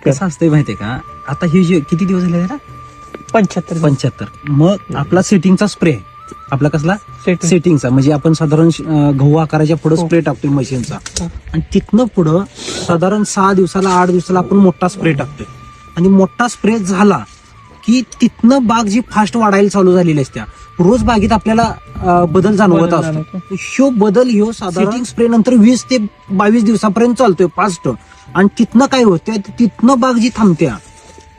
कसं असतंय माहितीये का, आता हे जे किती दिवस झाले जरा 75 मग आपला सेटिंगचा स्प्रे आहे. आपला कसला सेटिंगचा, म्हणजे आपण साधारण गहू आकाराच्या पुढे स्प्रे टाकतोय मशीनचा, आणि तिथनं पुढं साधारण 6 दिवसाला 8 दिवसाला आपण मोठा स्प्रे टाकतोय. आणि मोठा स्प्रे झाला की तिथनं बाग जी फास्ट वाढायला चालू झालेली असत्या, रोज बागेत आपल्याला बदल जाणवत असतो. ह्यो बदल ह्यो साधारण स्प्रे नंतर 20 ते 22 दिवसापर्यंत चालतोय फास्ट. आणि तिथनं काय होतंय, तिथनं बाग जी थांबत्या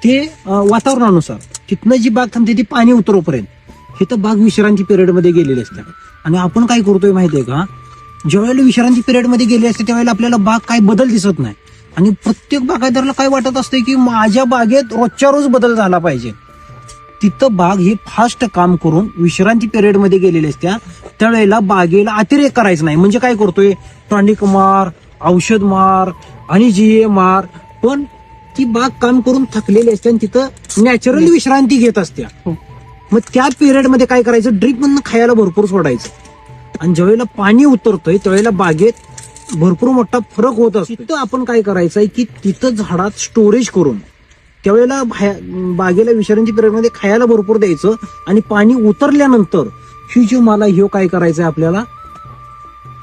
ते वातावरणानुसार तिथनं जी बाग थांबते ती पाणी उतरोपर्यंत हे तर बाग विश्रांती पिरियड मध्ये गेलेली असते. आणि आपण काय करतोय माहितीये का, ज्यावेळेला विश्रांती पिरियड मध्ये गेले असते त्यावेळेला आपल्याला बाग काय बदल दिसत नाही. आणि प्रत्येक बागायतदाराला काय वाटत असतंय की माझ्या बागेत रोजच्या रोज बदल झाला पाहिजे. तिथं बाग ही फास्ट काम करून विश्रांती पिरियड मध्ये गेलेली असत्या, त्यावेळेला बागेला अतिरेक करायचं नाही. म्हणजे काय करतोय, टॉनिक मार, औषध मार आणि जीए मार, पण ती बाग काम करून थकलेली असते आणि तिथं नॅचरली विश्रांती घेत असत्या. मग त्या पिरियड मध्ये काय करायचं, ड्रीप मधनं खायला भरपूर सोडायचं. आणि ज्यावेळेला पाणी उतरतोय त्यावेळेला बागेत भरपूर मोठा फरक होत असतो. तिथं आपण काय करायचंय की तिथं झाडात स्टोरेज करून त्यावेळेला बागेला विश्रांती पिरियड मध्ये खायला भरपूर द्यायचं. आणि पाणी उतरल्यानंतर ही जो मला ह्यो काय करायचंय, आपल्याला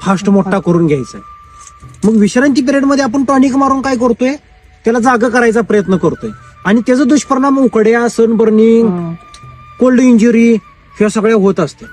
फास्ट मोठा करून घ्यायचा. मग विश्रांती पिरियड मध्ये आपण टॉनिक मारून काय करतोय, त्याला जागा करायचा प्रयत्न करतोय. आणि त्याचा दुष्परिणाम उकड्या, सनबर्निंग, कोल्ड इंजुरी ह्या सगळ्या होत असते.